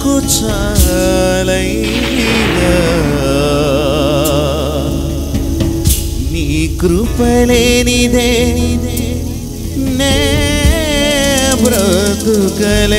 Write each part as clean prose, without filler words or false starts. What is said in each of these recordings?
నాకు చాలయ్యా నీ కృపలేనిదే నే బ్రతుకలేనయా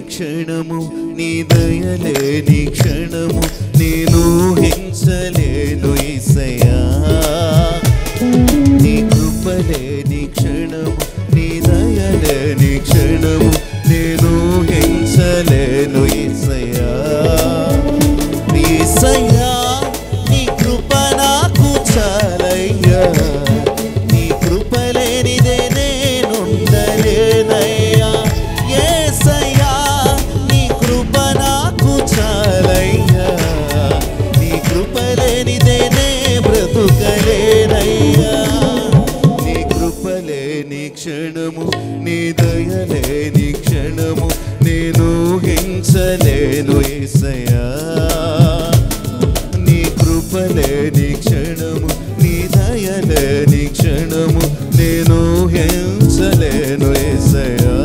క్షణము నీ దయలేని క్షణము నేను హింసలేను యేసయ్యా నీ కృపలేని క్షణము నీ దయలేని క్షణము నేను హింసలేను యేసయ్యా యేసయ్యా నీ కృప నాకు చాలయ్యా నీ కృపలేనిదే నేనుండలేనయ్యా యేసయ్యా నీ కృప నాకు చాలయ్యా నీ కృపలేనిదే నే బ్రతుకలేనయ్యా నీ కృపలేని క్షణము నీ దయలేని క్షణము నేను హింసలేను యేసయ్యా నీ కృపలేని క్షణము నీ దయలేని క్షణము నేను హింసలేను యేసయ్యా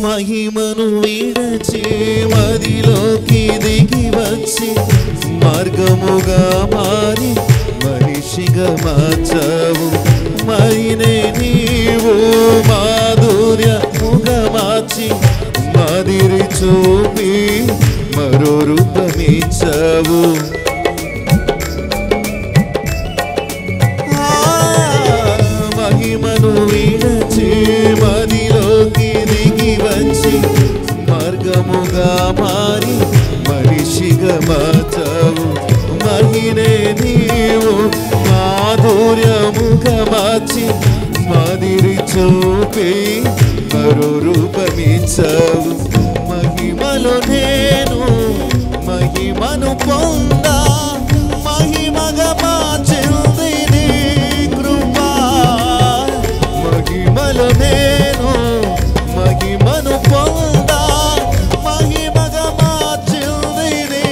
మహిమను విడచి మదిలోకి దిగి వచ్చి మార్గముగా మారి మనిషిగా మార్చావు మరినే నీవు మాధుర్యముగా మార్చి మాదిరి చూపి మరో రూపమిచ్చావు మహిమను విడచి మదిలోకి దిగి వచ్చి మార్గముగా మారి మనిషిగా మార్చావు మహినే నీవు మాధుర్యముగా మార్చి మాదిరి చూపి మరో రూపమిచ్చావు మహిమలో నేను మహిమను పొందా మహిమగా మార్చింది నీ కృపా మహిమలో నేను మహిమను పొందా మహిమగా మార్చింది నీ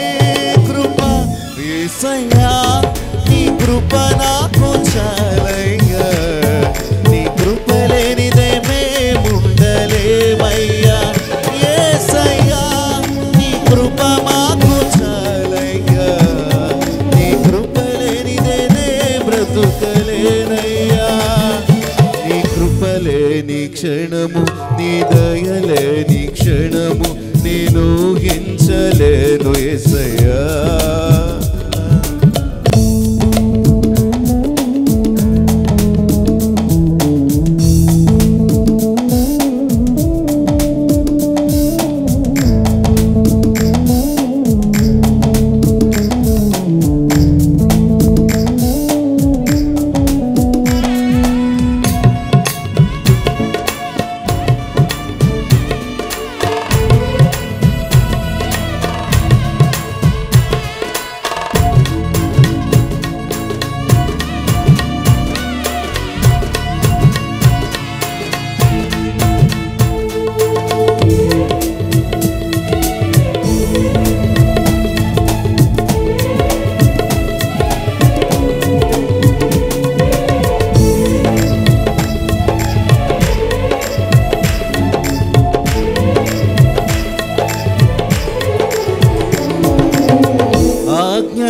కృప యేసయ్యా నీ కృప నాకు చాలయ్యా నీ కృప లేనిదే మేముండలేమయ్యా యేసయ్యా నీ కృప మాకు చాలయ్యా నీ కృప లేనిదే నే బ్రతుకలేనయ్యా నీ కృపలేని క్షణము నీ దయలేని క్షణము నేను హింసలేను యేసయ్యా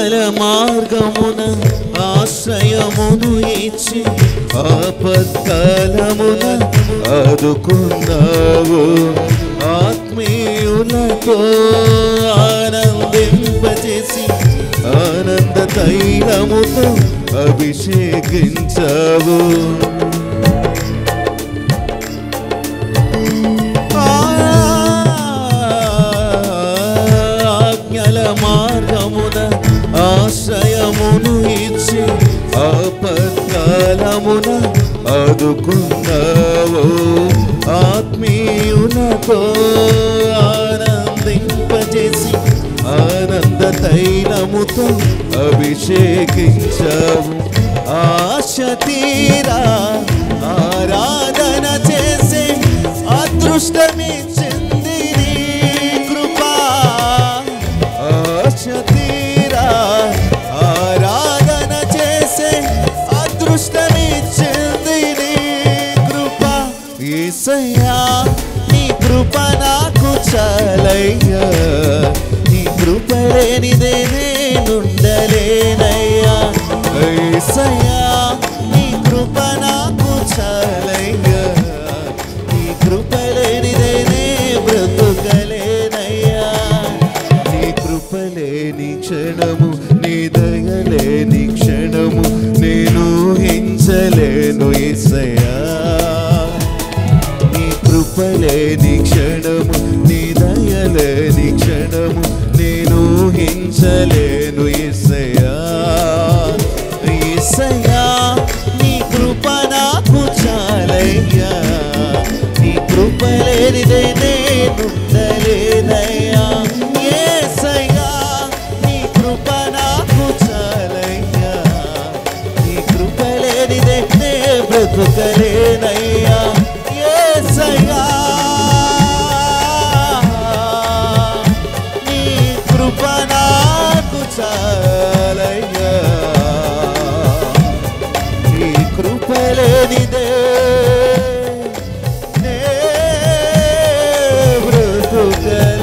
ఆజ్ఞల మార్గమున ఆశ్రయమును ఇచ్చి ఆపత్కాలమున ఆదుకున్నావు. ఆత్మీయులతో ఆనందింపజేసి ఆనంద తైలముతో అభిషేకించావు. ఆజ్ఞల మార్గమున ఆశ్రయమును ఇచ్చి ఆపత్కాలమున ఆదుకున్నావు. ఆత్మీయులతో ఆనందింపజేసి ఆనంద తైలముతో అభిషేకించావు. ఆశ తీరా ఆరాధన చేసే అదృష్టమిచ్చింది నీ కృపా. ఆశ తీరా ఆరాధన చేసే అదృష్టమిచ్చింది నీ కృపా. యేసయ్యా నీ కృప నాకు చాలయ్యా, నీ కృప లేనిదే నేనుండలేనయ్యా. యేసయ్యా నీ కృప నాకు చాలయ్యా, నీ కృప లేనిదే నే బ్రతుకలేనయ్యా. నీ కృప లేని క్షణము, నీ దయ లేని క్షణము నేను ఊహించలేను యేసయ్యా. నీ కృప లేని క్షణము, నీ దయ లేని క్షణము నేను ఊహించలేను యేసయ్యా. యేసయ్యా నీ కృప నాకు చాలయ్యా, నీ కృప లేనిదే నేనుండలేనయ్యా. యేసయ్యా నీ కృప నాకు చాలయ్యా, నీ కృప లేనిదే నే బ్రతుకలేనయ్యా. యేసయ్యా నీ కృప నాకు చాలయ్యా, నీ కృప లేనిదే నే బ్రతుకలేనయ్యా.